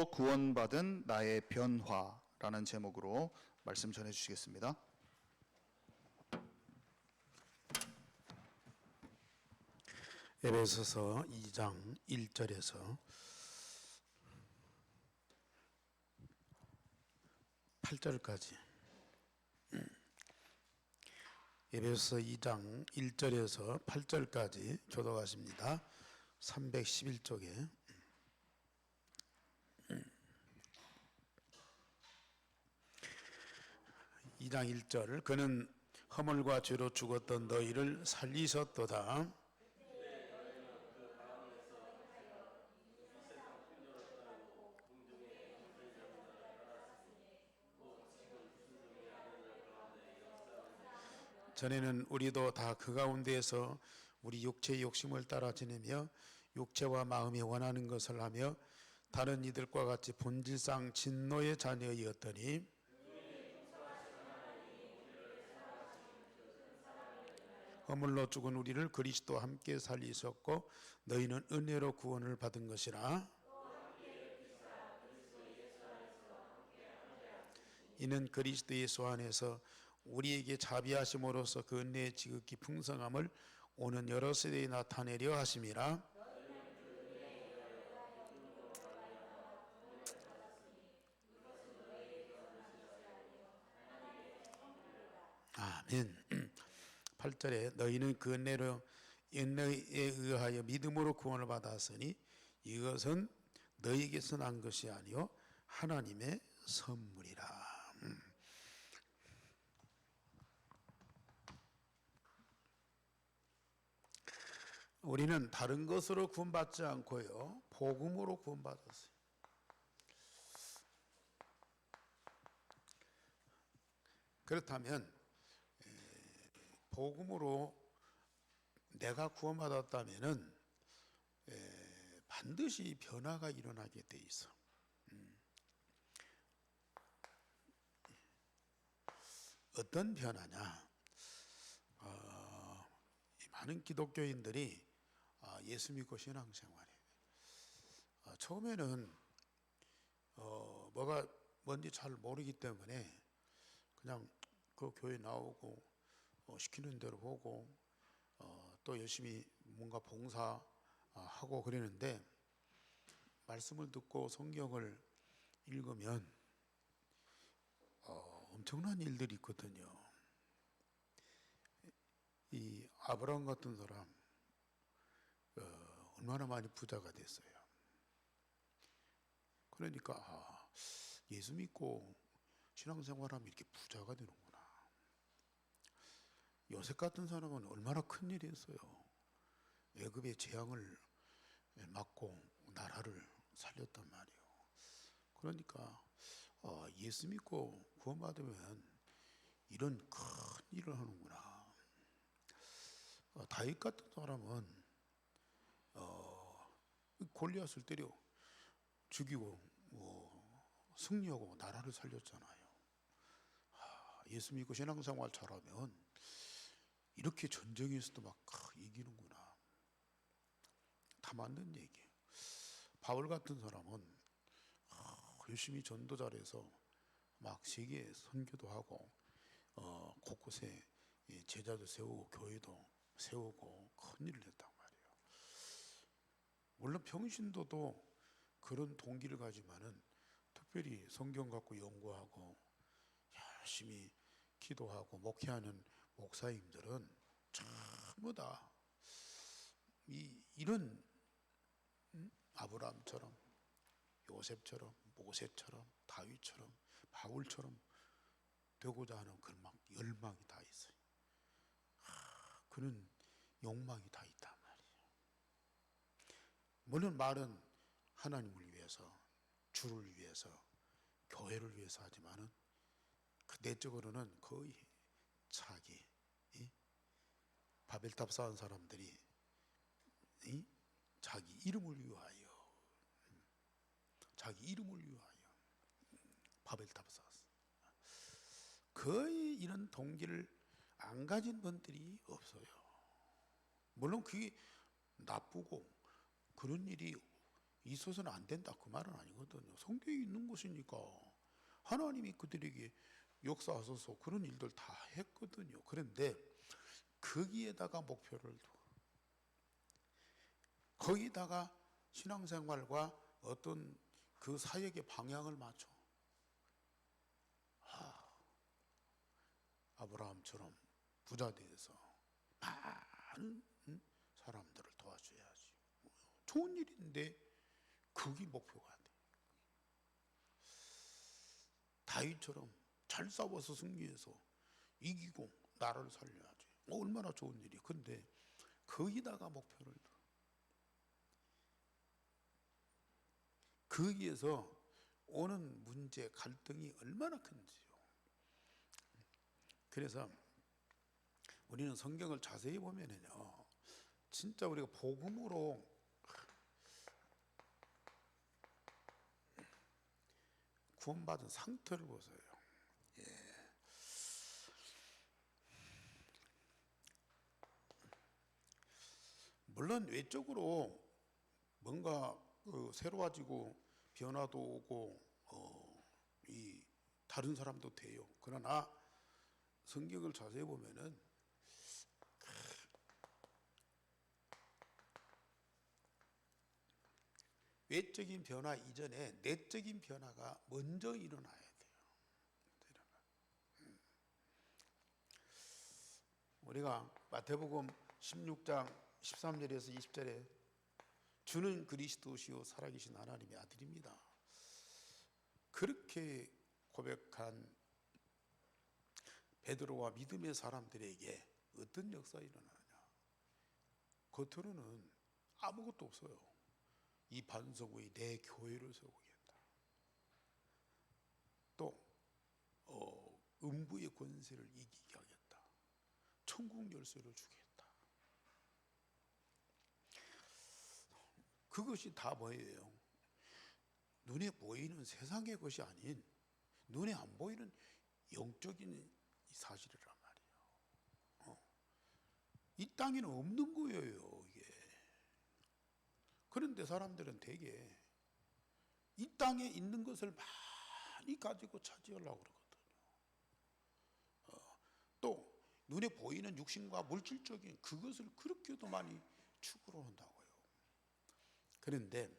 구원받은 나의 변화라는 제목으로 말씀 전해 주시겠습니다. 에베소서 2장 1절에서 8절까지 에베소서 2장 1절에서 8절까지 교독하십니다. 311쪽에 2장 1절 그는 허물과 죄로 죽었던 너희를 살리셨도다. 전에는 우리도 다 그 가운데에서 우리 육체의 욕심을 따라 지내며 육체와 마음이 원하는 것을 하며 다른 이들과 같이 본질상 진노의 자녀이었더니 허물로 죽은 우리를 그리스도와 함께 살리셨고 너희는 은혜로 구원을 받은 것이라. 이는 그리스도 예수 안에서 우리에게 자비하심으로써 그 은혜의 지극히 풍성함을 오는 여러 세대에 나타내려 하심이라. 아멘. 8절에 너희는 그 은혜에 의하여 믿음으로 구원을 받았으니 이것은 너희에게서 난 것이 아니요 하나님의 선물이라. 우리는 다른 것으로 구원받지 않고요 복음으로 구원받았어요. 그렇다면 복음으로 내가 구원받았다면은 반드시 변화가 일어나게 돼 있어. 어떤 변화냐? 많은 기독교인들이 예수 믿고 신앙생활해. 처음에는 뭐가 뭔지 잘 모르기 때문에 그냥 그 교회 나오고 시키는 대로 보고 또 열심히 뭔가 봉사하고 그러는데 말씀을 듣고 성경을 읽으면 엄청난 일들이 있거든요. 이 아브라함 같은 사람 얼마나 많이 부자가 됐어요. 그러니까 예수 믿고 신앙생활하면 이렇게 부자가 되는구나. 요셉 같은 사람은 얼마나 큰 일이 했어요. 애굽의 재앙을 막고 나라를 살렸단 말이에요. 그러니까 예수 믿고 구원받으면 이런 큰 일을 하는구나. 다윗 같은 사람은 골리앗을 때려 죽이고 승리하고 나라를 살렸잖아요. 예수 믿고 신앙생활 잘하면 이렇게 전쟁에서도 막 이기는구나. 다 맞는 얘기예요. 바울 같은 사람은 열심히 전도 잘해서 막 세계 선교도 하고 곳곳에 제자도 세우고 교회도 세우고 큰 일을 했단 말이에요. 물론 평신도도 그런 동기를 가지만은 특별히 성경 갖고 연구하고 열심히 기도하고 목회하는 목사님들은 전부 다 이런 아브라함처럼 요셉처럼 모세처럼 다윗처럼 바울처럼 되고자 하는 그런 막 열망이 다 있어요. 그런 욕망이 다 있단 말이에요. 물론 말은 하나님을 위해서, 주를 위해서, 교회를 위해서 하지만은 그 내적으로는 거의 자기, 바벨탑 쌓은 사람들이 자기 이름을 위하여, 자기 이름을 위하여 바벨탑을 쌓았어. 거의 이런 동기를 안 가진 분들이 없어요. 물론 그게 나쁘고 그런 일이 있어서는 안 된다 그 말은 아니거든요. 성경에 있는 것이니까 하나님이 그들에게 역사하셔서 그런 일들 다 했거든요. 그런데 거기에다가 목표를 두고 거기다가 신앙생활과 어떤 그 사역의 방향을 맞춰 아브라함처럼 부자 되어서 많은 사람들을 도와줘야지. 좋은 일인데 그게 목표가 돼. 다윗처럼 잘 싸워서 승리해서 이기고 나라를 살려야지. 얼마나 좋은 일이. 근데 거기다가 목표를 둬. 거기에서 오는 문제, 갈등이 얼마나 큰지요. 그래서 우리는 성경을 자세히 보면은요, 진짜 우리가 복음으로 구원받은 상태를 보세요. 물론 외적으로 뭔가 새로워지고 변화도 오고 이 다른 사람도 돼요. 그러나 성경을 자세히 보면은 외적인 변화 이전에 내적인 변화가 먼저 일어나야 돼요. 우리가 마태복음 16장 13절에서 20절에 주는 그리스도시요 살아계신 하나님의 아들입니다. 그렇게 고백한 베드로와 믿음의 사람들에게 어떤 역사가 일어나느냐? 겉으로는 아무것도 없어요. 이 반석 위에 내 교회를 세우겠다. 또 음부의 권세를 이기게 하겠다. 천국 열쇠를 주겠다. 그것이 다 뭐예요? 눈에 보이는 세상의 것이 아닌 눈에 안 보이는 영적인 사실이란 말이에요. 이 땅에는 없는 거예요, 이게. 그런데 사람들은 되게 이 땅에 있는 것을 많이 가지고 차지하려고 그러거든요. 또 눈에 보이는 육신과 물질적인 그것을 그렇게도 많이 추구를 한다고요. 그런데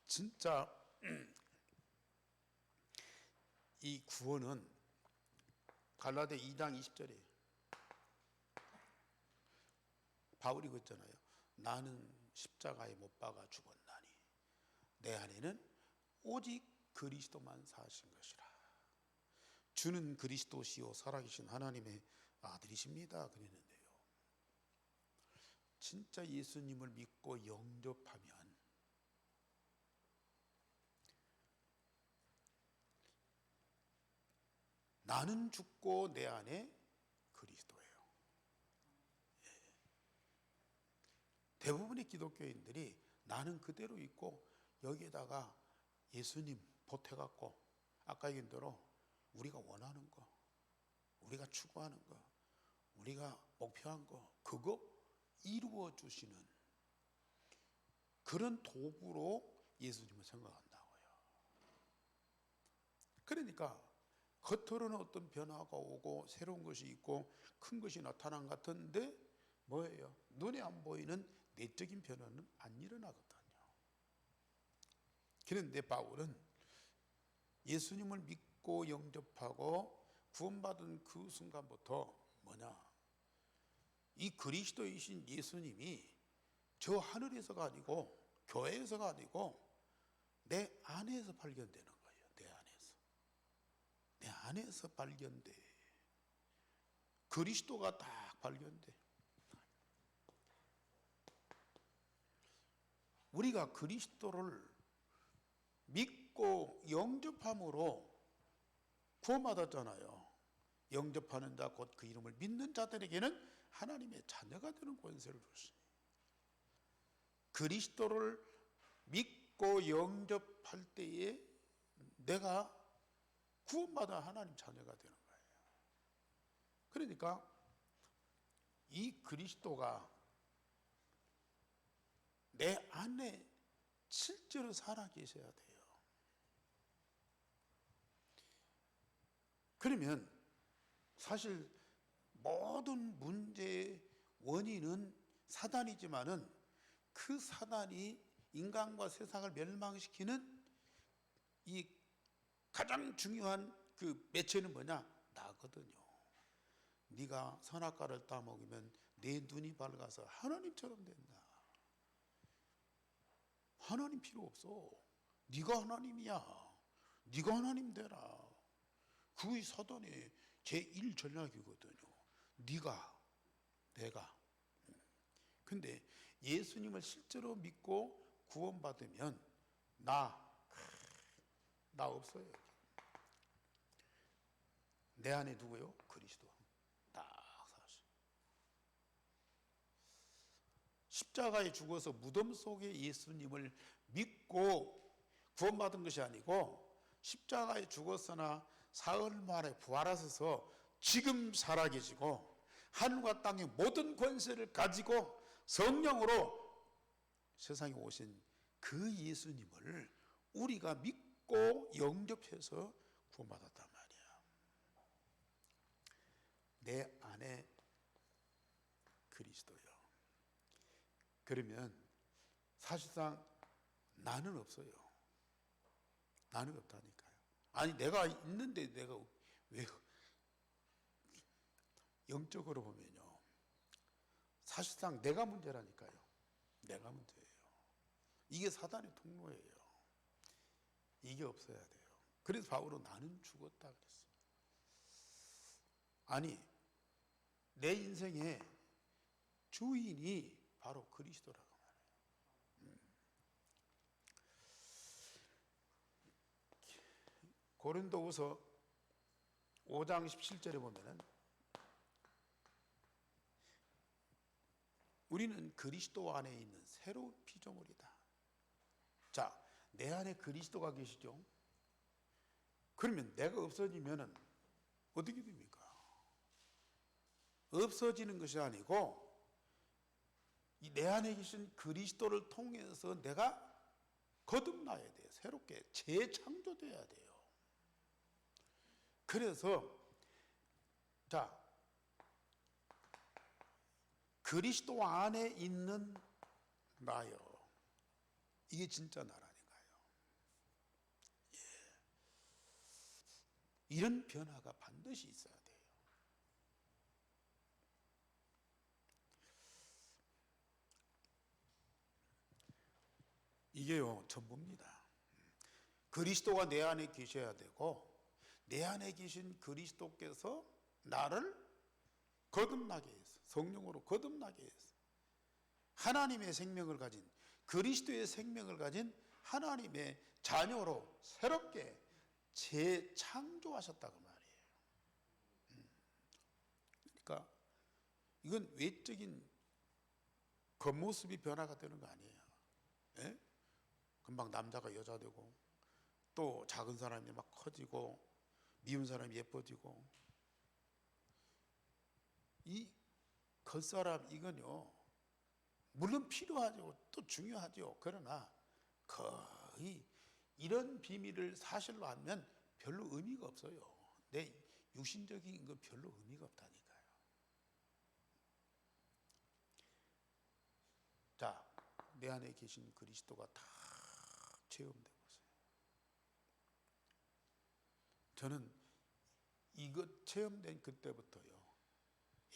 진짜 이 구원은 갈라디아 2장 20절에 바울이 그랬잖아요. 나는 십자가에 못 박아 죽었나니 내 안에는 오직 그리스도만 사신 것이라. 주는 그리스도시요 살아계신 하나님의 아들이십니다. 그랬는데요. 진짜 예수님을 믿고 영접하면 나는 죽고 내 안에 그리스도예요. 대부분의 기독교인들이 나는 그대로 있고 여기에다가 예수님 보태갖고 아까 얘기한 대로 우리가 원하는 거, 우리가 추구하는 거, 우리가 목표한 거 그거 이루어 주시는 그런 도구로 예수님을 생각한다고요. 그러니까 겉으로는 어떤 변화가 오고 새로운 것이 있고 큰 것이 나타난 것 같은데 뭐예요? 눈에 안 보이는 내적인 변화는 안 일어나거든요. 그런데 바울은 예수님을 믿고 영접하고 구원받은 그 순간부터 뭐냐? 이 그리스도이신 예수님이 저 하늘에서가 아니고 교회에서가 아니고 내 안에서 발견되는 거예요. 내 안에서. 내 안에서 발견돼. 그리스도가 딱 발견돼. 우리가 그리스도를 믿고 영접함으로 구원받았잖아요. 영접하는 자 곧 그 이름을 믿는 자들에게는 하나님의 자녀가 되는 권세를 줬으니 그리스도를 믿고 영접할 때에 내가 구원받아 하나님 자녀가 되는 거예요. 그러니까 이 그리스도가 내 안에 실제로 살아 계셔야 돼요. 그러면 사실 모든 문제의 원인은 사단이지만은 그 사단이 인간과 세상을 멸망시키는 이 가장 중요한 그 매체는 뭐냐? 나거든요. 네가 선악과를 따먹으면 내 눈이 밝아서 하나님처럼 된다. 하나님 필요 없어. 네가 하나님이야. 네가 하나님 되라. 그게 사단의 제1 전략이거든요. 네가, 내가. 근데 예수님을 실제로 믿고 구원받으면 나 없어요. 내 안에 누구요? 그리스도. 딱 사실. 십자가에 죽어서 무덤 속에 예수님을 믿고 구원받은 것이 아니고 십자가에 죽었으나 사흘 만에 부활하셔서 지금 살아계시고 하늘과 땅의 모든 권세를 가지고 성령으로 세상에 오신 그 예수님을 우리가 믿고 영접해서 구원받았단 말이야. 내 안에 그리스도요. 그러면 사실상 나는 없어요. 나는 없다니까요. 아니 내가 있는데 내가 왜 영적으로 보면요. 사실상 내가 문제라니까요. 내가 문제예요. 이게 사단의 통로예요. 이게 없어야 돼요. 그래서 바울은 나는 죽었다 그랬어요. 아니 내 인생의 주인이 바로 그리스도라고 말해요. 고린도후서 5장 17절에 보면은 우리는 그리스도 안에 있는 새로운 피조물이다. 자, 내 안에 그리스도가 계시죠? 그러면 내가 없어지면은 어떻게 됩니까? 없어지는 것이 아니고 이 내 안에 계신 그리스도를 통해서 내가 거듭나야 돼요. 새롭게 재창조돼야 돼요. 그래서 자, 그리스도 안에 있는 나요. 이게 진짜 나라니까요. 예. 이런 변화가 반드시 있어야 돼요. 이게요, 전부입니다. 그리스도가 내 안에 계셔야 되고, 내 안에 계신 그리스도께서 나를 거듭나게 해서, 성령으로 거듭나게 해서, 하나님의 생명을 가진, 그리스도의 생명을 가진 하나님의 자녀로 새롭게 재창조하셨다고 말이에요. 그러니까 이건 외적인 겉모습이 변화가 되는 거 아니에요. 예? 금방 남자가 여자 되고 또 작은 사람이 막 커지고 미운 사람이 예뻐지고 이 겉사람 이건요 물론 필요하죠. 또 중요하죠. 그러나 거의 이런 비밀을 사실로 하면 별로 의미가 없어요. 내 육신적인 건 별로 의미가 없다니까요. 자, 내 안에 계신 그리스도가 다 체험되고 있어요. 저는 이것 체험된 그때부터요.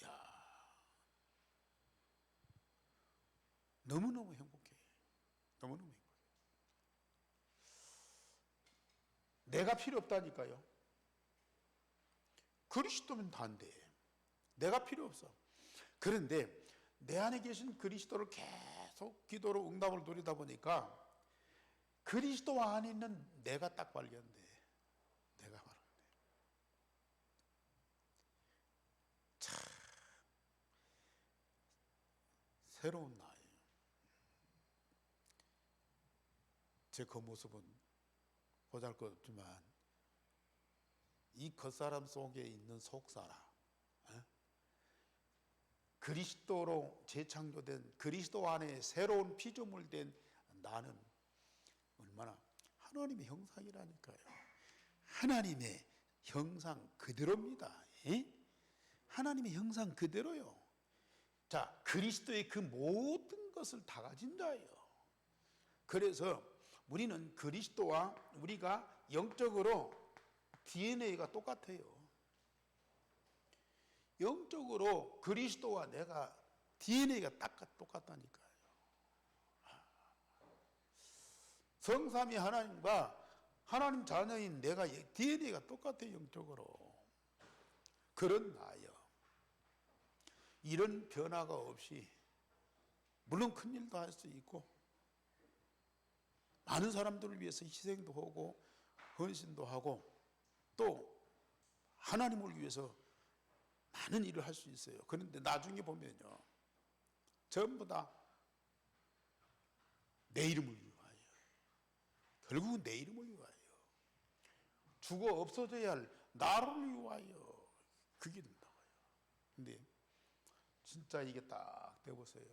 야, 너무너무 행복해. 너무너무 행복해. 내가 필요 없다니까요. 그리스도면 다인데 내가 필요 없어. 그런데 내 안에 계신 그리스도를 계속 기도로 응답을 누리다 보니까 그리스도 안에 있는 내가 딱 발견돼. 내가 바로 참 새로운 나예요. 제 겉모습은 보잘것없지만 이 겉사람 속에 있는 속사람, 그리스도로 재창조된 그리스도 안에 새로운 피조물된 나는 얼마나 하나님의 형상이라니까요. 하나님의 형상 그대로입니다. 예? 하나님의 형상 그대로요. 자, 그리스도의 그 모든 것을 다 가진 자예요. 그래서 우리는 그리스도와 우리가 영적으로 DNA가 똑같아요. 영적으로 그리스도와 내가 DNA가 딱 똑같다니까요. 성삼위 하나님과 하나님 자녀인 내가 DNA가 똑같아요. 영적으로. 그런 나요. 이런 변화가 없이 물론 큰일도 할 수 있고 많은 사람들을 위해서 희생도 하고 헌신도 하고 또 하나님을 위해서 많은 일을 할 수 있어요. 그런데 나중에 보면요, 전부 다 내 이름을 위하여, 결국은 내 이름을 위하여, 죽어 없어져야 할 나를 위하여 그게 나와요. 근데 진짜 이게 딱 돼보세요.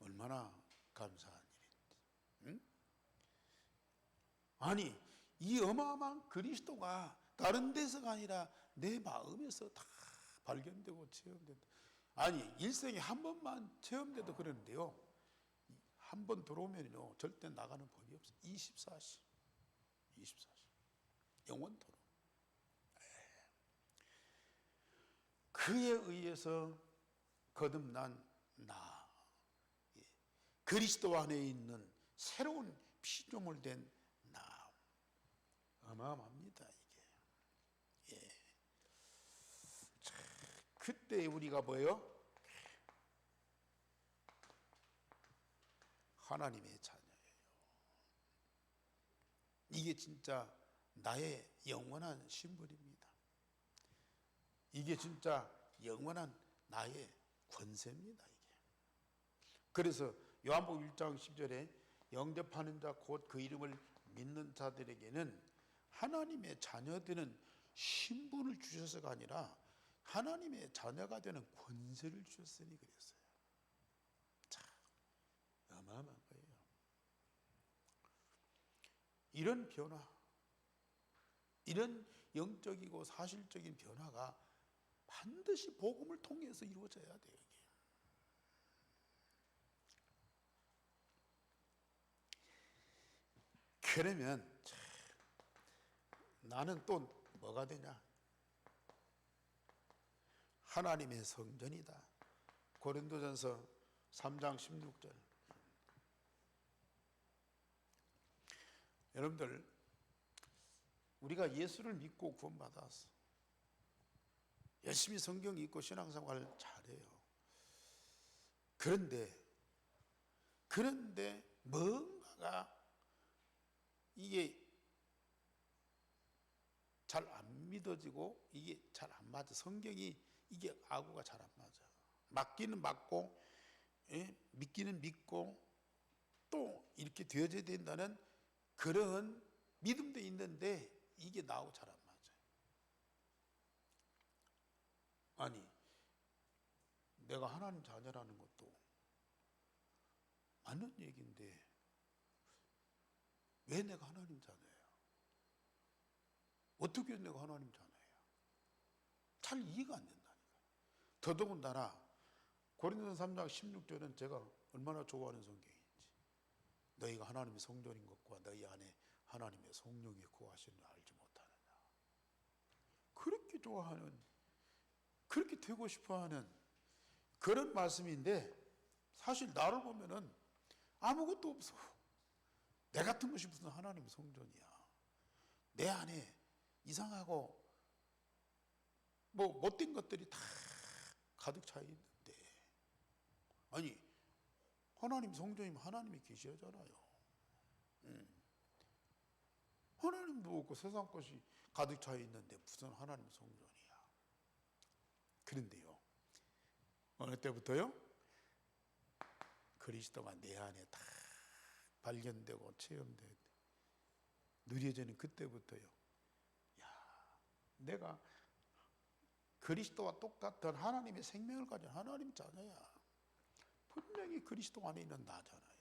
얼마나 감사한 일인지. 응? 아니, 이 어마어마한 그리스도가 다른 데서가 아니라 내 마음에서 다 발견되고 체험된다. 아니, 일생에 한 번만 체험돼도 그러는데요, 한 번 들어오면요 절대 나가는 법이 없어요. 24시 영원토록. 그에 의해서 거듭난 나, 그리스도 안에 있는 새로운 피조물 된 나, 어마어마합니다 이게. 예. 그때 우리가 뭐예요? 하나님의 자녀예요. 이게 진짜 나의 영원한 신분입니다. 이게 진짜 영원한 나의 권세입니다. 이게. 그래서 요한복음 1장 10절에 영접하는 자 곧 그 이름을 믿는 자들에게는 하나님의 자녀되는 신분을 주셔서가 아니라 하나님의 자녀가 되는 권세를 주셨으니 그랬어요. 참 어마어마한 거예요. 이런 변화, 이런 영적이고 사실적인 변화가 반드시 복음을 통해서 이루어져야 돼요. 이게. 그러면 나는 또 뭐가 되냐? 하나님의 성전이다. 고린도전서 3장 16절. 여러분들, 우리가 예수를 믿고 구원받았어. 열심히 성경 읽고 신앙생활 잘해요. 그런데 뭔가가 이게 잘 안 믿어지고 이게 잘 안 맞아. 성경이 이게 아구가 잘 안 맞아. 맞기는 맞고, 믿기는 믿고 또 이렇게 되어져야 된다는 그런 믿음도 있는데 이게 나하고 잘 안 맞아요. 아니, 내가 하나님 자녀라는 것도 맞는 얘기인데 왜 내가 하나님 자녀예요? 어떻게 내가 하나님 자녀예요? 잘 이해가 안 된다니까요. 더더군다나 고린도서 3장 16절은 제가 얼마나 좋아하는 성경인지, 너희가 하나님의 성전인 것과 너희 안에 하나님의 성령이 거하시는 줄 알지 못하느냐. 그렇게 좋아하는, 그렇게 되고 싶어하는 그런 말씀인데 사실 나를 보면은 아무것도 없어. 내 같은 것이 무슨 하나님의 성전이야. 내 안에 이상하고 뭐 못된 것들이 다 가득 차 있는데, 아니 하나님 성전이면 하나님이 계시잖아요. 하나님도 없고 세상 것이 가득 차 있는데 무슨 하나님 성전이야. 그런데요, 어느 때부터요? 그리스도가 내 안에 다 발견되고 체험되고 누려지는 그때부터요. 야, 내가 그리스도와 똑같은 하나님의 생명을 가진 하나님 자녀야. 분명히 그리스도 안에 있는 나잖아요.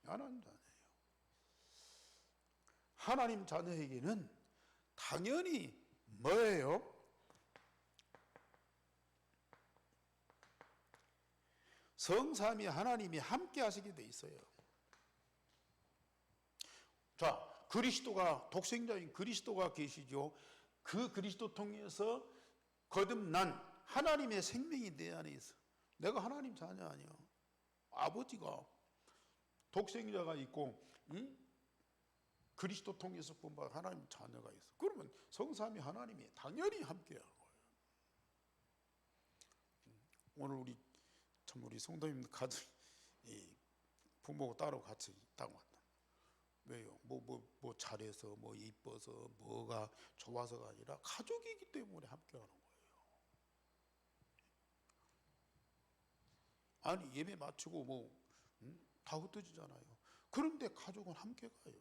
하나님 자녀예요. 하나님 자녀에게는 당연히 뭐예요? 성삼위 하나님이 함께 하시게 돼 있어요. 자, 그리스도가, 독생자인 그리스도가 계시죠. 그 그리스도 통해서 거듭난 하나님의 생명이 내 안에 있어. 내가 하나님 자녀 아니야. 아버지가 독생자가 있고, 응? 그리스도 통해서 본받은 하나님 자녀가 있어. 그러면 성삼위 하나님이 당연히 함께할 거예요. 오늘 우리 성도님 가족 부모가 따로 같이 있다고 한다. 왜요? 뭐 잘해서, 뭐 이뻐서, 뭐가 좋아서가 아니라 가족이기 때문에 함께하는 거예요. 아니 예배 마치고 다 흩어지잖아요. 그런데 가족은 함께 가요.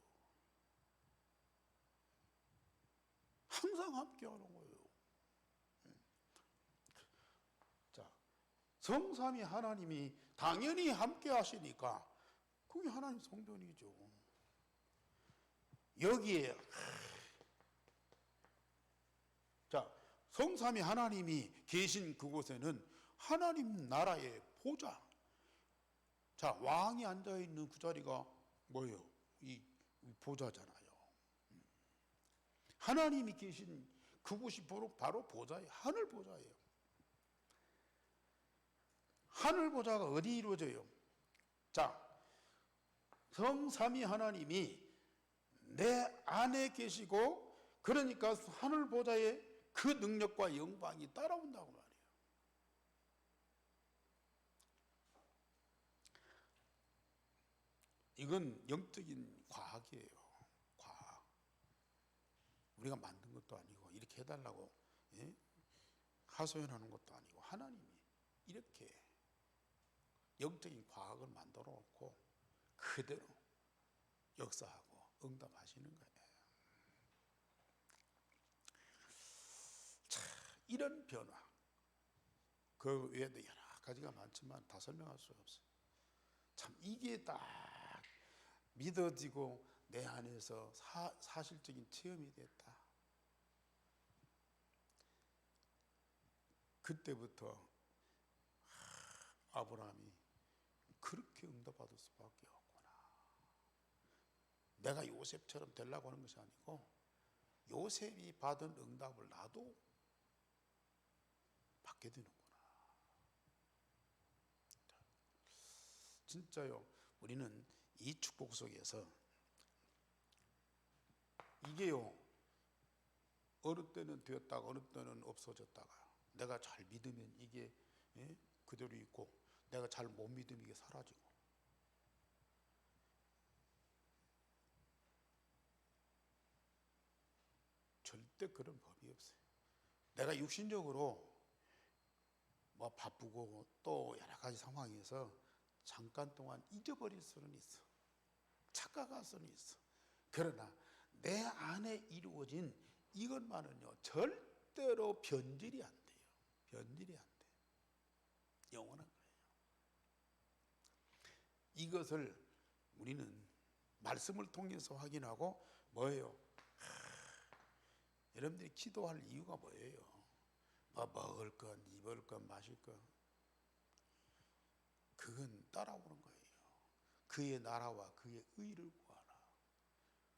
항상 함께하는 거예요. 자, 성삼위 하나님이 당연히 함께 하시니까 그게 하나님 성전이죠. 여기에 자, 성삼위 하나님이 계신 그곳에는 하나님 나라의 보좌, 자, 왕이 앉아 있는 그 자리가 뭐예요? 이 보좌잖아요. 하나님이 계신 그곳이 바로 보좌예요. 하늘 보좌예요. 하늘 보좌가 어디 이루어져요? 자, 성삼위 하나님이 내 안에 계시고, 그러니까 하늘 보좌의 그 능력과 영광이 따라온다고 말이에요. 이건 영적인 과학이에요. 과학. 우리가 만든 것도 아니고 이렇게 해달라고 하소연하는 것도 아니고 하나님이 이렇게 영적인 과학을 만들어 놓고 그대로 역사하고 응답하시는 거예요. 자, 이런 변화, 그 외에도 여러 가지가 많지만 다 설명할 수 없어요. 참 이게 딱 믿어지고 내 안에서 사실적인 체험이 됐다. 그때부터 아브라함이 그렇게 응답받을 수밖에 없구나. 내가 요셉처럼 되려고 하는 것이 아니고 요셉이 받은 응답을 나도 받게 되는구나. 진짜요. 우리는 이 축복 속에서 이게요, 어느 때는 되었다가 어느 때는 없어졌다가, 내가 잘 믿으면 이게 그대로 있고, 내가 잘 못 믿으면 이게 사라지고. 절대 그런 법이 없어요. 내가 육신적으로 뭐 바쁘고 또 여러 가지 상황에서 잠깐 동안 잊어버릴 수는 있어. 착각할 수는 있어. 그러나 내 안에 이루어진 이것만은요, 절대로 변질이 안 돼요. 변질이 안 돼요. 영원한 거예요. 이것을 우리는 말씀을 통해서 확인하고 뭐예요? 여러분들이 기도할 이유가 뭐예요? 뭐 먹을 것, 입을 것, 마실 것, 그건 따라오는 거예요. 그의 나라와 그의 의를 구하라.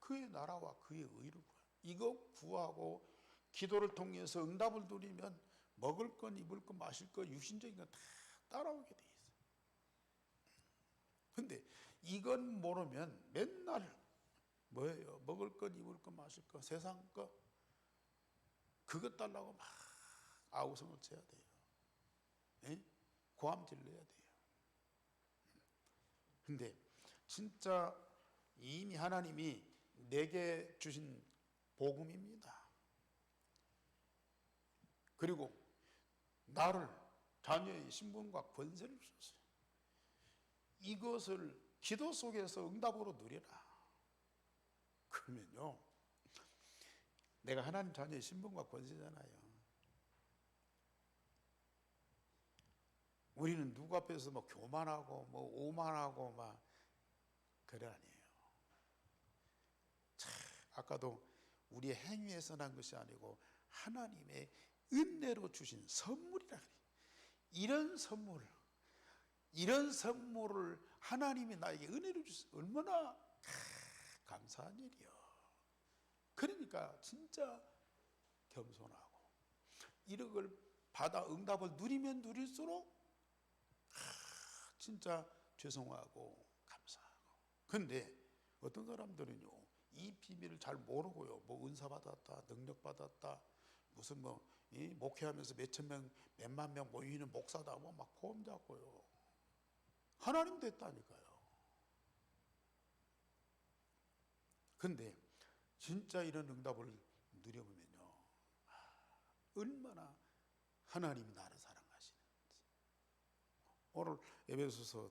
그의 나라와 그의 의를 구하라. 이거 구하고 기도를 통해서 응답을 누리면 먹을 것, 입을 것, 마실 것, 육신적인 것 다 따라오게 돼 있어요. 근데 이건 모르면 맨날 뭐예요? 먹을 것, 입을 것, 마실 것, 세상 것, 그것 달라고 막 아우성을 쳐야 돼요. 고함질을 해야 돼요. 근데 진짜 이미 하나님이 내게 주신 복음입니다. 그리고 나를 자녀의 신분과 권세를 주셨어요. 이것을 기도 속에서 응답으로 누려라. 그러면요, 내가 하나님 자녀의 신분과 권세잖아요. 우리는 누구 앞에서 뭐 교만하고 뭐 오만하고 막 그래 아니에요. 참, 아까도 우리의 행위에서 난 것이 아니고 하나님의 은혜로 주신 선물이라 그래요. 이런 선물을 하나님이 나에게 은혜로 주셔서 얼마나 감사한 일이요. 그러니까 진짜 겸손하고 이런 걸 받아 응답을 누리면 누릴수록 진짜 죄송하고 감사하고. 근데 어떤 사람들은요, 이 비밀을 잘 모르고요, 뭐 은사 받았다, 능력 받았다, 무슨 뭐 목회하면서 몇천 명, 몇만 명 모이는 목사다, 뭐 막 포함 잡고요. 하나님 됐다니까요. 근데 진짜 이런 응답을 누려보면요, 얼마나 하나님이 나를 사랑하시는지. 오늘 에베소서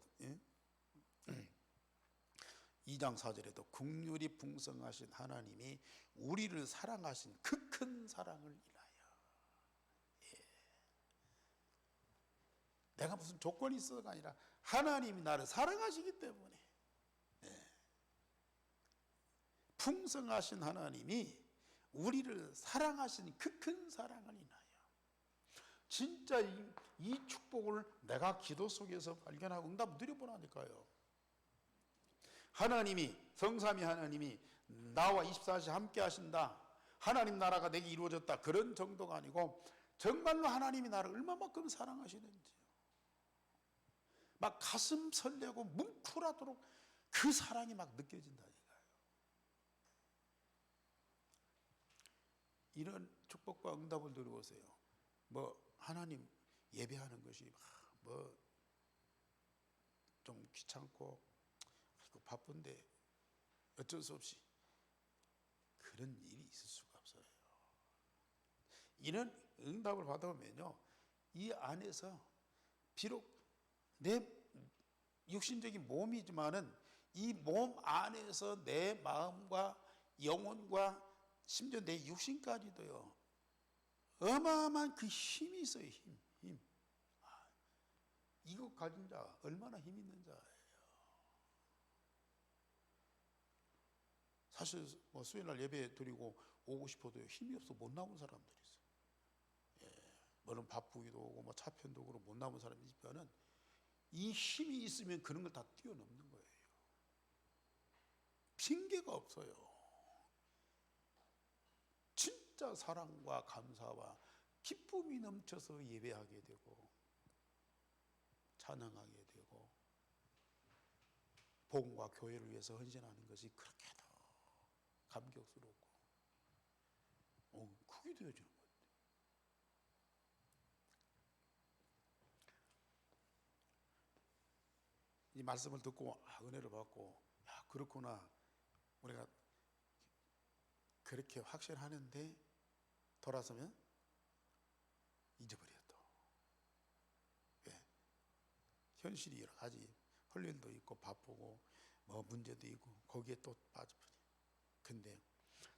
2장 4절에도 긍휼이 풍성하신 하나님이 우리를 사랑하신 그 큰 사랑을 인하여. 내가 무슨 조건이 있어가 아니라 하나님이 나를 사랑하시기 때문에. 풍성하신 하나님이 우리를 사랑하신 그 큰 사랑을 인하여. 진짜 이 축복을 내가 기도 속에서 발견하고 응답 누려보라니까요. 하나님이, 성삼위 하나님이 나와 24시 함께 하신다, 하나님 나라가 내게 이루어졌다, 그런 정도가 아니고 정말로 하나님이 나를 얼마만큼 사랑하시는지 막 가슴 설레고 뭉클하도록 그 사랑이 막 느껴진다니까요. 이런 축복과 응답을 누려보세요. 뭐 하나님 예배하는 것이 뭐 좀 귀찮고 바쁜데 어쩔 수 없이 그런 일이 있을 수가 없어요. 이런 응답을 받아보면요, 이 안에서 비록 내 육신적인 몸이지만은 이 몸 안에서 내 마음과 영혼과 심지어 내 육신까지도요, 어마어마한 그 힘이 있어요. 힘. 이거 가진 자 얼마나 힘 있는 자예요. 사실 뭐 수요일날 예배 드리고 오고 싶어도 힘이 없어 못 나온 사람들이 있어요. 뭐는 바쁘기도 하고 뭐 차편도 그렇고 못 나온 사람이 있지만은 이 힘이 있으면 그런 걸 다 뛰어넘는 거예요. 핑계가 없어요. 진짜 사랑과 감사와 기쁨이 넘쳐서 예배하게 되고 찬양하게 되고 복음과 교회를 위해서 헌신하는 것이 그렇게도 감격스럽고 크게 되어지는 거예요. 이 말씀을 듣고 은혜를 받고, 야 그렇구나, 우리가 그렇게 확신하는데 돌아서면 잊어버려. 또 현실이 여러 가지 할 일도 있고 바쁘고 뭐 문제도 있고 거기에 또 빠져버려. 근데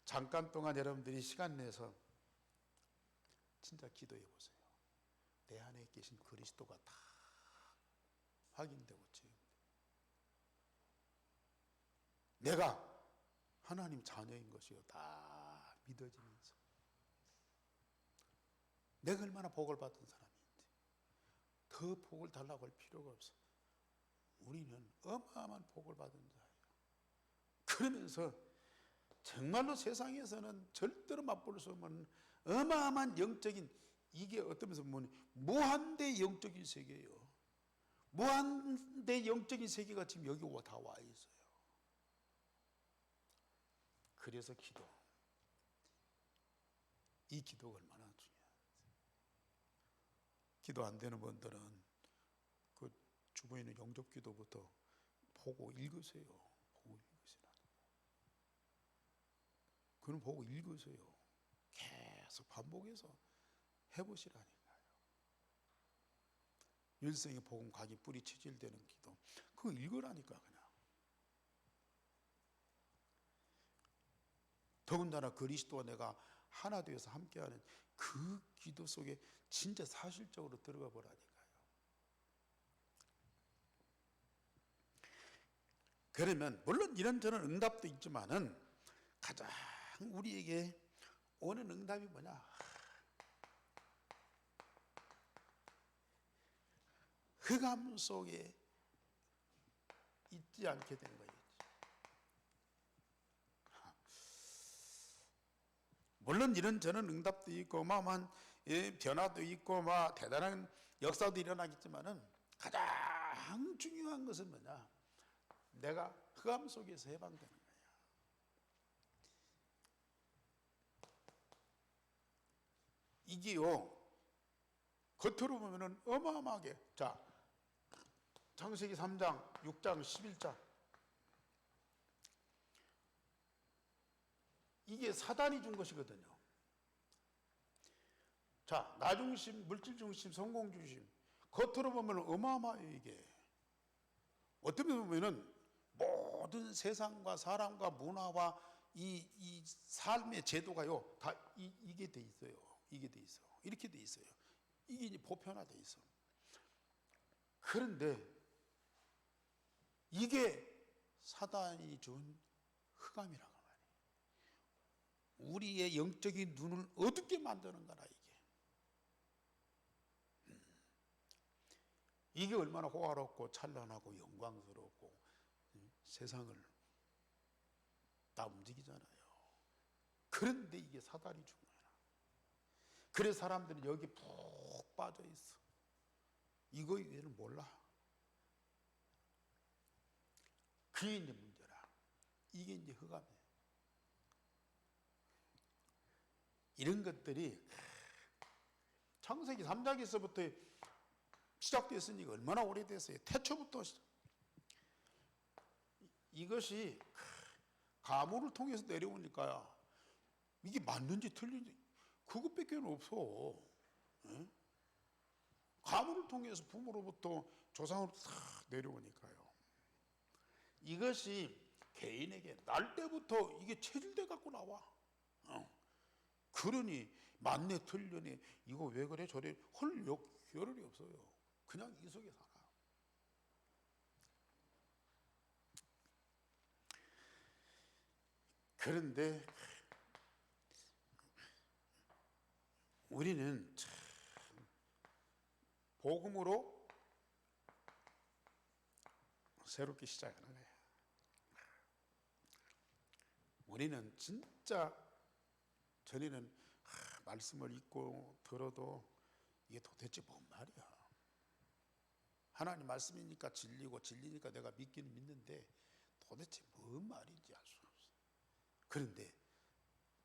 잠깐 동안 여러분들이 시간 내서 진짜 기도해 보세요. 내 안에 계신 그리스도가 다 확인되고 체험돼. 내가 하나님 자녀인 것이요 다 믿어지면서 내가 얼마나 복을 받은 사람인지 더 복을 달라고 할 필요가 없어. 우리는 어마어마한 복을 받은 자예요. 그러면서 정말로 세상에서는 절대로 맛볼 수 없는 어마어마한 영적인, 이게 어떤 면에서 무한대 영적인 세계예요. 무한대 영적인 세계가 지금 여기 다 와 있어요. 그래서 이 기도가 얼마나 중요한지. 기도 안 되는 분들은 그 주변에 있는 영접 기도부터 보고 읽으세요. 보고 읽으시라. 그럼 보고 읽으세요. 계속 반복해서 해보시라니까요. 일생의 복음 각이 뿌리 체질되는 기도, 그거 읽으라니까. 그냥 더군다나 그리스도와 내가 하나 되어서 함께하는 그 기도 속에 진짜 사실적으로 들어가 보라니까요. 그러면 물론 이런저런 응답도 있지만은 가장 우리에게 오는 응답이 뭐냐? 흑암 속에 있지 않게 된 거예요. 물론 이런저런 응답도 있고 어마어마한 변화도 있고 막 대단한 역사도 일어나겠지만은 가장 중요한 것은 뭐냐? 내가 흑암 속에서 해방되는 거야. 이게요, 겉으로 보면은 어마어마하게, 자, 창세기 3장, 6장, 11장, 이게 사단이 준 것이거든요. 자, 나 중심, 물질 중심, 성공 중심, 겉으로 보면 어마어마해요. 이게 어떻게 보면은 모든 세상과 사람과 문화와 이 삶의 제도가요, 다 이게 돼 있어요. 이게 돼 있어. 이렇게 돼 있어요. 이게 이제 보편화돼 있어. 그런데 이게 사단이 준 흑암이라고 말이에요. 우리의 영적인 눈을 어둡게 만드는 거라 이게. 이게 얼마나 호화롭고 찬란하고 영광스럽고 세상을 다 움직이잖아요. 그런데 이게 사단이 준 거야. 그래서 사람들은 여기 푹 빠져 있어. 이거에 대해서는 몰라. 그게 이제 문제라. 이게 이제 흑암이에요. 이런 것들이 창세기 3장에서부터 시작됐으니까 얼마나 오래됐어요. 태초부터. 이것이 가물을 통해서 내려오니까요, 이게 맞는지 틀린지 그것밖에 없어. 응? 가물을 통해서 부모로부터 조상으로 싹 내려오니까요. 이것이 개인에게 날 때부터 이게 체질돼 갖고 나와. 그러니 맞네 틀려네 이거 왜 그래 저래 헐 겨를이 없어요. 그냥 이 속에 살아. 그런데 우리는 참 복음으로 새롭게 시작하는 거예요. 우리는 진짜 전에는 말씀을 읽고 들어도 이게 도대체 뭔 말이야. 하나님 말씀이니까 진리고 진리니까 내가 믿기는 믿는데 도대체 뭔 말인지 알 수 없어. 그런데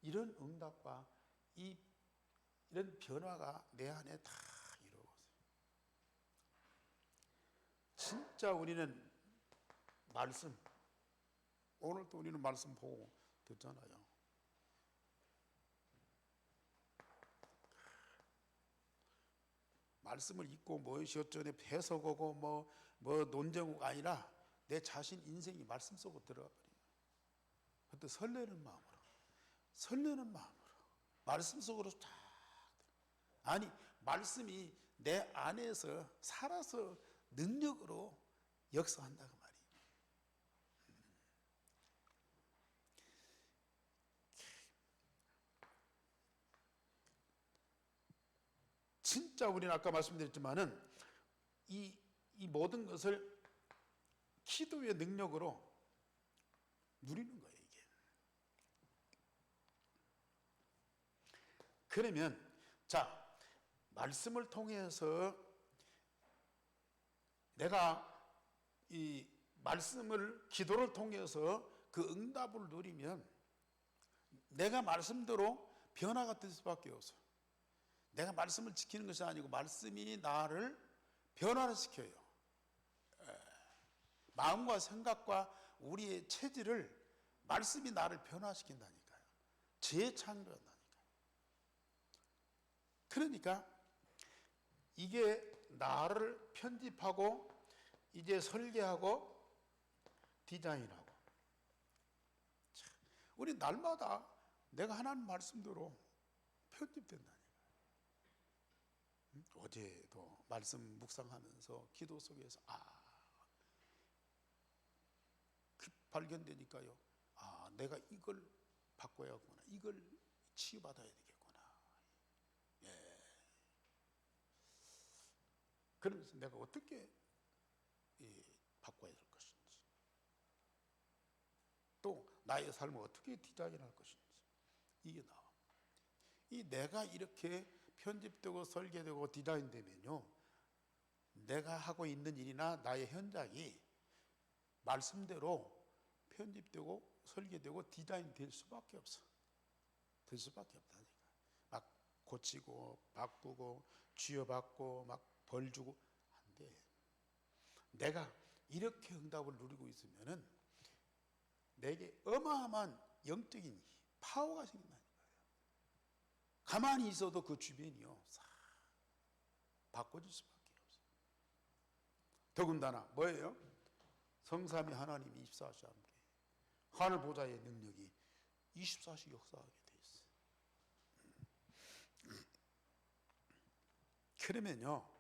이런 응답과 이런 변화가 내 안에 다 이루어졌어요. 진짜 우리는 말씀, 오늘도 우리는 말씀 보고 듣잖아요. 말씀을 읽고 무엇이 어쩌네 해석하고 뭐 논쟁가 아니라 내 자신 인생이 말씀 속으로 들어가 버려요. 그때 설레는 마음으로 말씀 속으로 쫙. 아니 말씀이 내 안에서 살아서 능력으로 역사한다고 말이에요. 진짜 우리는 아까 말씀드렸지만은 이 모든 것을 기도의 능력으로 누리는 거예요, 이게. 그러면 자, 말씀을 통해서 내가 이 말씀을 기도를 통해서 그 응답을 누리면 내가 말씀대로 변화가 될 수밖에 없어. 내가 말씀을 지키는 것이 아니고 말씀이 나를 변화를 시켜요. 마음과 생각과 우리의 체질을 말씀이 나를 변화시킨다니까요. 재창조한다니까요. 그러니까 이게 나를 편집하고 이제 설계하고 디자인하고. 우리 날마다 내가 하나님 말씀대로 편집된다니까요. 어제도 말씀 묵상하면서 기도 속에서 발견되니까요. 아, 내가 이걸 바꿔야겠구나. 이걸 치유받아야 되겠구나. 예. 그러면서 내가 어떻게 바꿔야 될 것인지, 또 나의 삶을 어떻게 디자인할 것인지, 이게 나와. 이 내가 이렇게 편집되고 설계되고 디자인되면요, 내가 하고 있는 일이나 나의 현장이 말씀대로 편집되고 설계되고 디자인될 수밖에 없어. 될 수밖에 없다니까. 막 고치고 바꾸고 쥐어받고 막 벌 주고 안 돼. 내가 이렇게 응답을 누리고 있으면은 내게 어마어마한 영적인 파워가 생긴다니까요. 가만히 있어도 그 주변이요, 싹 바꿔줄 수밖에 없어. 더군다나 뭐예요? 성삼위 하나님이 24시 함께 하늘 보좌의 능력이 24시 역사하게 돼 있어. 그러면요,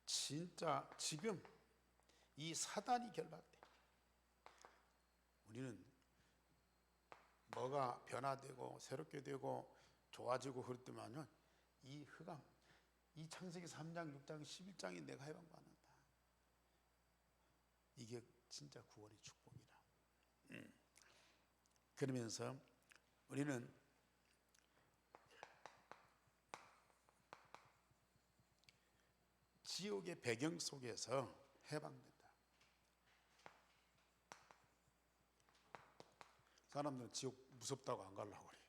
진짜 지금 이 사단이 결박돼. 우리는 뭐가 변화되고 새롭게 되고 좋아지고 그럴 때만은 이 흑암, 이 창세기 3장, 6장, 11장이 내가 해방받는다. 이게 진짜 구원의 축복이라. 그러면서 우리는 지옥의 배경 속에서 해방된다. 사람들은 지옥 무섭다고 안 가려고 그래.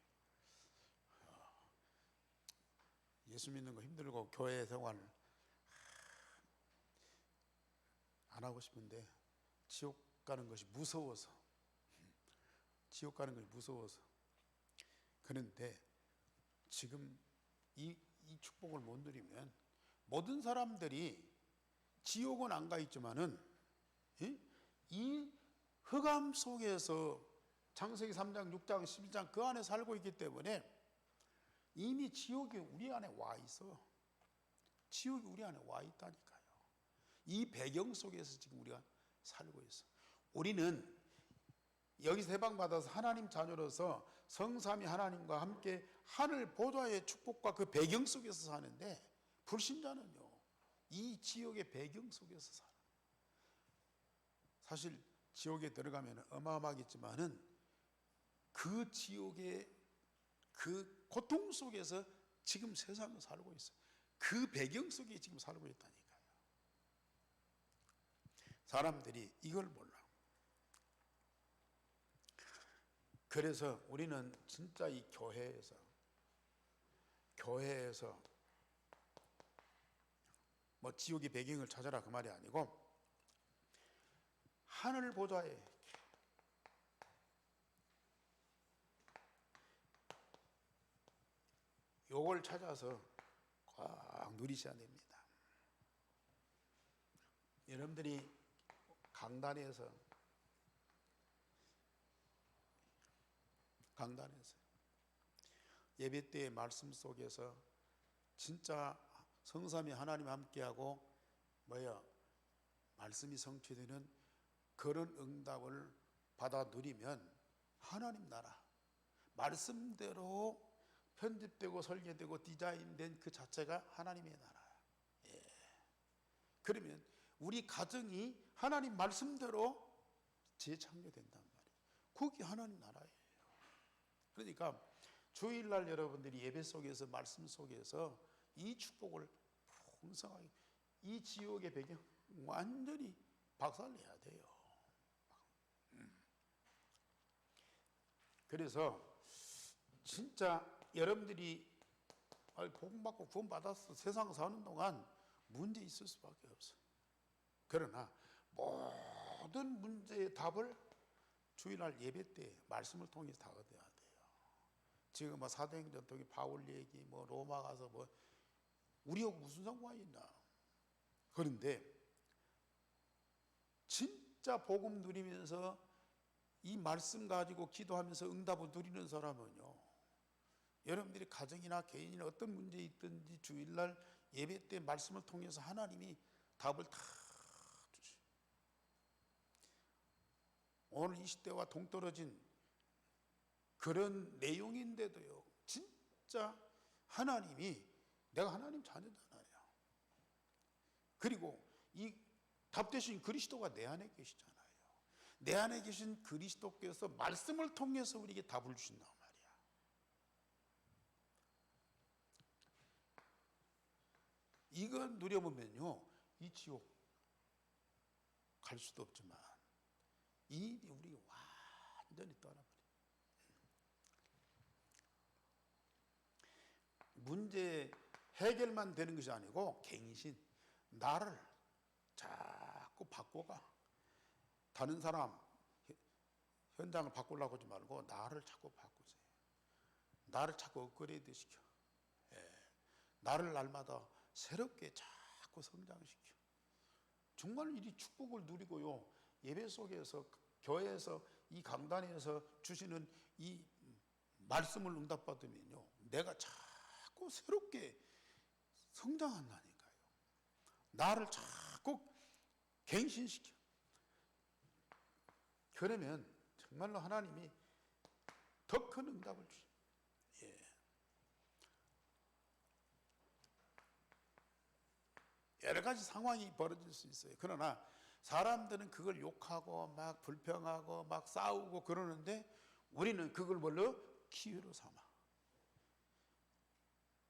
예수 믿는 거 힘들고 교회 생활 안 하고 싶은데 지옥 가는 것이 무서워서, 지옥 가는 것이 무서워서. 그런데 지금 이 축복을 못 누리면 모든 사람들이 지옥은 안 가 있지만은 이 흑암 속에서 창세기 3장, 6장, 11장 그 안에 살고 있기 때문에 이미 지옥이 우리 안에 와 있어. 지옥이 우리 안에 와 있다니까요. 이 배경 속에서 지금 우리가 살고 있어. 우리는 여기서 해방받아서 하나님 자녀로서 성삼위 하나님과 함께 하늘 보좌의 축복과 그 배경 속에서 사는데, 불신자는요 이 지옥의 배경 속에서 살아. 사실 지옥에 들어가면 어마어마하겠지만은 그 지옥의 그 고통 속에서 지금 세상을 살고 있어. 그 배경 속에 지금 살고 있다니까요. 사람들이 이걸 몰라. 그래서 우리는 진짜 이 교회에서 뭐 지옥의 배경을 찾아라 그 말이 아니고, 하늘 보좌에 요걸 찾아서 꽉 누리셔야 됩니다. 여러분들이 강단에서 예배 때의 말씀 속에서 진짜 성삼위 하나님 함께하고 말씀이 성취되는 그런 응답을 받아 누리면 하나님 나라, 말씀대로 편집되고 설계되고 디자인된 그 자체가 하나님의 나라야. 그러면 우리 가정이 하나님 말씀대로 재창조된단 말이에요. 그게 하나님 나라예요. 그러니까 주일날 여러분들이 예배 속에서 말씀 속에서 이 축복을 풍성하게, 이 지옥의 배경 완전히 박살내야 돼요. 그래서 진짜 여러분들이 복음받고 구원받아서 세상 사는 동안 문제 있을 수밖에 없어. 그러나 모든 문제의 답을 주일날 예배 때 말씀을 통해서 다 얻어야 돼요. 지금 뭐 사도행전 통해 바울 얘기, 뭐 로마 가서 뭐 우리하고 무슨 상관이 있나. 그런데 진짜 복음 누리면서 이 말씀 가지고 기도하면서 응답을 누리는 사람은요, 여러분들이 가정이나 개인이나 어떤 문제 있든지 주일날 예배 때 말씀을 통해서 하나님이 답을 다 주시. 오늘 이 시대와 동떨어진 그런 내용인데도요, 진짜 하나님이 내가 하나님 자녀잖아요. 그리고 이 답되신 그리스도가 내 안에 계시잖아요. 내 안에 계신 그리스도께서 말씀을 통해서 우리에게 답을 주신단 말이야. 이걸 누려보면요, 이 지옥 갈 수도 없지만 이 일이 우리가 완전히 떠나버려. 문제 해결만 되는 것이 아니고 갱신, 나를 자꾸 바꿔가. 다른 사람 현장을 바꾸려고 하지 말고 나를 자꾸 바꾸세요. 나를 자꾸 업그레이드 시켜. 나를 날마다 새롭게 자꾸 성장시켜. 정말 이 축복을 누리고요, 예배 속에서, 교회에서, 이 강단에서 주시는 이 말씀을 응답받으면요, 내가 자꾸 새롭게 성장한다니까요. 나를 자꾸 갱신시켜. 그러면 정말로 하나님이 더 큰 응답을 주셔요. 여러 가지 상황이 벌어질 수 있어요. 그러나 사람들은 그걸 욕하고 막 불평하고 막 싸우고 그러는데 우리는 그걸 뭘로? 기회로 삼아.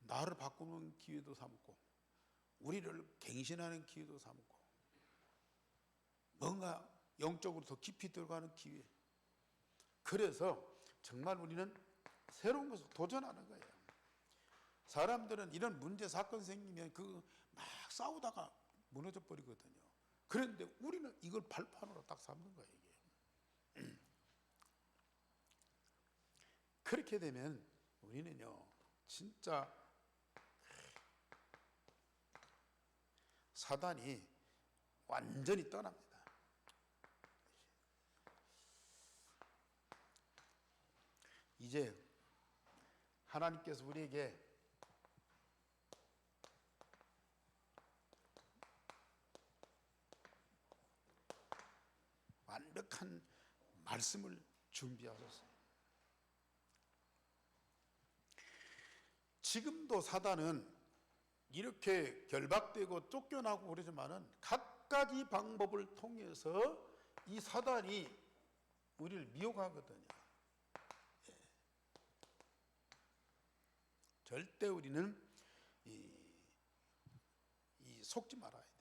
나를 바꾸는 기회도 삼고 우리를 갱신하는 기회도 삼고 뭔가 영적으로 더 깊이 들어가는 기회. 그래서 정말 우리는 새로운 것을 도전하는 거예요. 사람들은 이런 문제 사건 생기면 그 막 싸우다가 무너져 버리거든요. 그런데 우리는 이걸 발판으로 딱 삼는 거예요, 이게. 그렇게 되면 우리는요, 진짜 사단이 완전히 떠납니다. 이제 하나님께서 우리에게 완벽한 말씀을 준비하셨어요. 지금도 사단은 이렇게 결박되고 쫓겨나고 그러지만은 각가지 방법을 통해서 이 사단이 우리를 미혹하거든요. 절대 우리는 이 속지 말아야 돼요.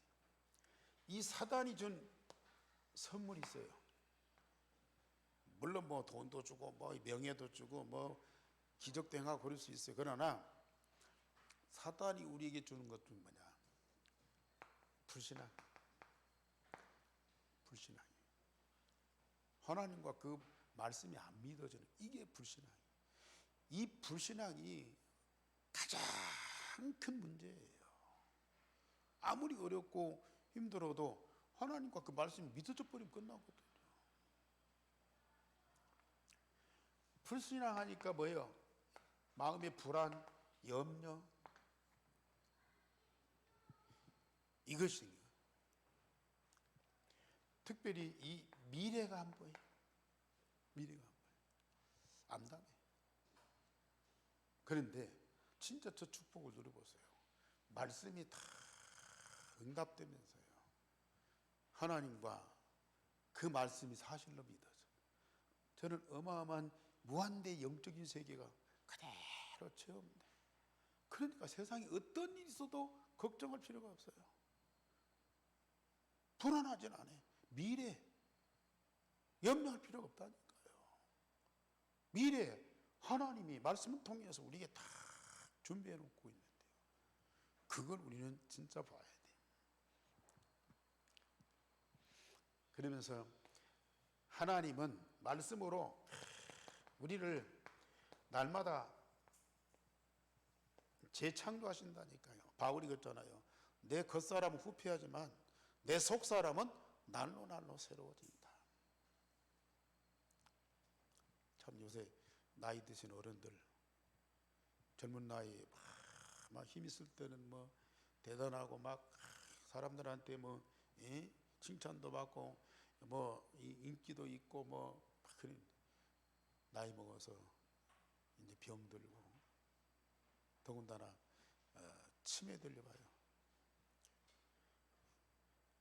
이 사단이 준 선물이 있어요. 물론 뭐 돈도 주고 뭐 명예도 주고 뭐 기적도 행하고 그럴 수 있어요. 그러나 사단이 우리에게 주는 것 중 뭐냐? 불신앙. 불신앙이에요. 하나님과 그 말씀이 안 믿어지는 이게 불신앙이에요. 이 불신앙이 가장 큰 문제예요. 아무리 어렵고 힘들어도 하나님과 그 말씀이 믿어져 버리면 끝나거든요. 불신앙하니까 뭐예요? 마음의 불안, 염려, 이것이 생겨요. 특별히 이 미래가 안 보여요. 미래가 안 보여요. 암담해. 그런데 진짜 저 축복을 누려보세요. 말씀이 다 응답되면서요, 하나님과 그 말씀이 사실로 믿어져. 저는 어마어마한 무한대 영적인 세계가 그대로 체험돼. 그러니까 세상에 어떤 일이 있어도 걱정할 필요가 없어요. 불안하진 않아요. 미래 염려할 필요가 없다니까요. 미래 하나님이 말씀을 통해서 우리에게 다 준비해 놓고 있는데요, 그걸 우리는 진짜 봐야 돼요. 그러면서 하나님은 말씀으로 우리를 날마다 재창조하신다니까요. 바울이 그랬잖아요. 내 겉사람은 후패하지만 내 속사람은 날로 새로워진다. 참 요새 나이 드신 어른들, 젊은 나이에 막 힘 있을 때는 뭐 대단하고 막 사람들한테 뭐 칭찬도 받고 뭐 인기도 있고 뭐 그런 나이 먹어서 이제 병들고 더군다나 치매 들려봐요.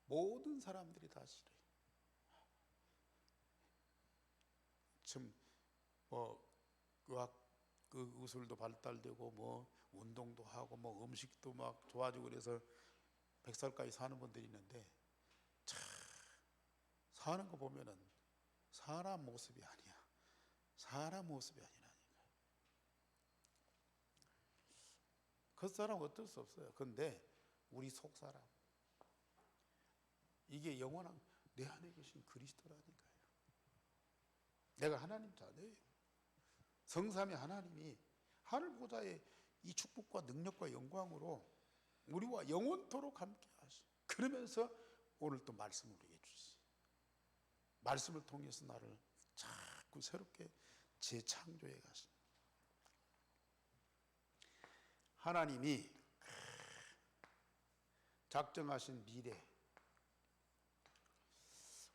모든 사람들이 다 싫어요. 지금 뭐 그 의술도 발달되고 뭐 운동도 하고 뭐 음식도 막 좋아지고 그래서 100살까지 사는 분들이 있는데 참 사는 거 보면은 사람 모습이 아니야. 사람 모습이 아니라니까. 그 사람 어쩔 수 없어요. 근데 우리 속 사람 이게 영원한 내 안에 계신 그리스도라니까요. 내가 하나님 자녀예요. 성삼위 하나님이 하늘 보좌의 이 축복과 능력과 영광으로 우리와 영원토록 함께 하시. 그러면서 오늘 또 말씀을 우리에게 주시. 말씀을 통해서 나를 자꾸 새롭게 재창조해 가시. 하나님이 작정하신 미래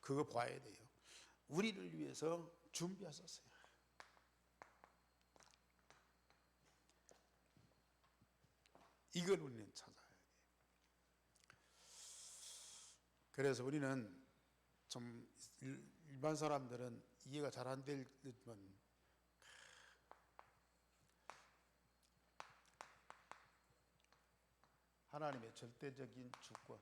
그거 봐야 돼요. 우리를 위해서 준비하셨어요. 이걸 우리는 찾아야 돼요. 그래서 우리는 좀 일반 사람들은 이해가 잘 안 되지만 하나님의 절대적인 주권,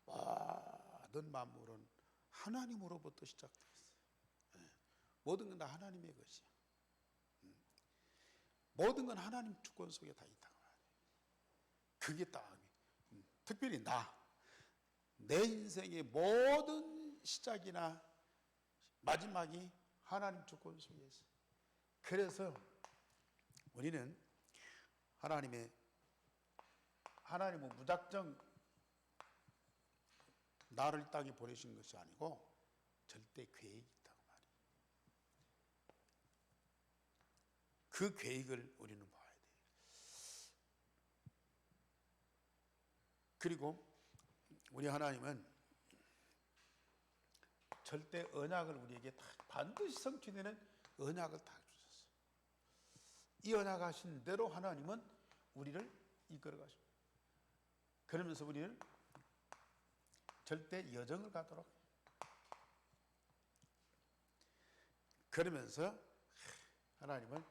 모든 만물은 하나님으로부터 시작되어 있어요. 모든 건 다 하나님의 것이야. 모든 건 하나님 주권 속에 다 있다고 말해요. 그게 딱 특별히 내 인생의 모든 시작이나 마지막이 하나님 주권 속에 있어요. 그래서 우리는 하나님은 무작정 나를 이 땅에 보내신 것이 아니고 절대 계획이 있다고 말이에요. 그 계획을 우리는 봐야 돼요. 그리고 우리 하나님은 절대 언약을 우리에게 다 반드시 성취되는 언약을 다 주셨어요. 이 언약하신 대로 하나님은 우리를 이끌어 가십니다. 그러면서 우리는 절대 여정을 가도록, 그러면서 하나님은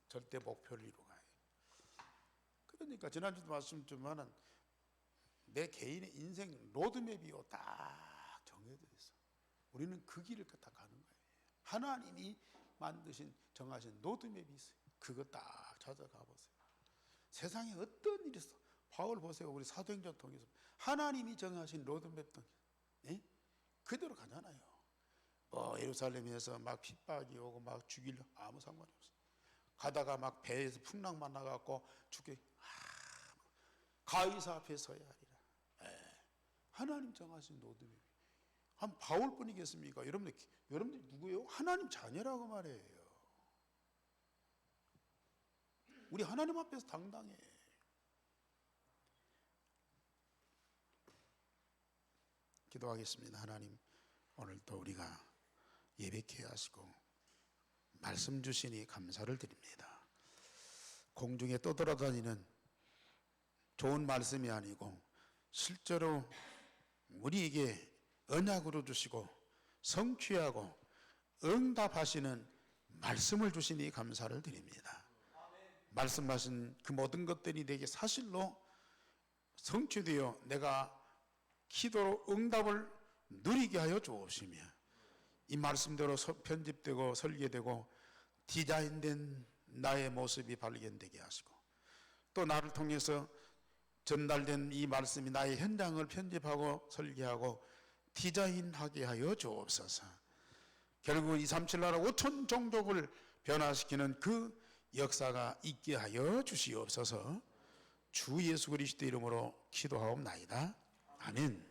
절대 목표를 이루어가요. 그러니까 지난주도 말씀드렸지만 내 개인의 인생 로드맵이 딱 정해져 있어. 우리는 그 길을 딱 가는 거예요. 하나님이 만드신 정하신 로드맵이 있어요. 그거 딱 찾아가 보세요. 세상에 어떤 일이 있어. 바울 보세요. 우리 사도행전 통해서 하나님이 정하신 로드맵 예? 그대로 가잖아요. 예루살렘에서 막 핍박이 오고 막 죽이려 아무 상관이 없어. 가다가 막 배에서 풍랑만 나갖고 죽게 가이사 앞에 서야 하리라. 하나님 정하신 로드맵. 한 바울뿐이겠습니까? 여러분들 누구예요? 하나님 자녀라고 말해요. 우리 하나님 앞에서 당당해. 기도하겠습니다. 하나님, 오늘도 우리가 예배케 하시고 말씀 주시니 감사를 드립니다. 공중에 떠돌아다니는 좋은 말씀이 아니고 실제로 우리에게 언약으로 주시고 성취하고 응답하시는 말씀을 주시니 감사를 드립니다. 말씀하신 그 모든 것들이 내게 사실로 성취되어 내가 기도로 응답을 누리게 하여 주옵시며, 이 말씀대로 편집되고 설계되고 디자인된 나의 모습이 발견되게 하시고, 또 나를 통해서 전달된 이 말씀이 나의 현장을 편집하고 설계하고 디자인하게 하여 주옵소서. 결국 237 나라 5천 종족을 변화시키는 그 역사가 있게 하여 주시옵소서. 주 예수 그리스도 이름으로 기도하옵나이다. 아멘.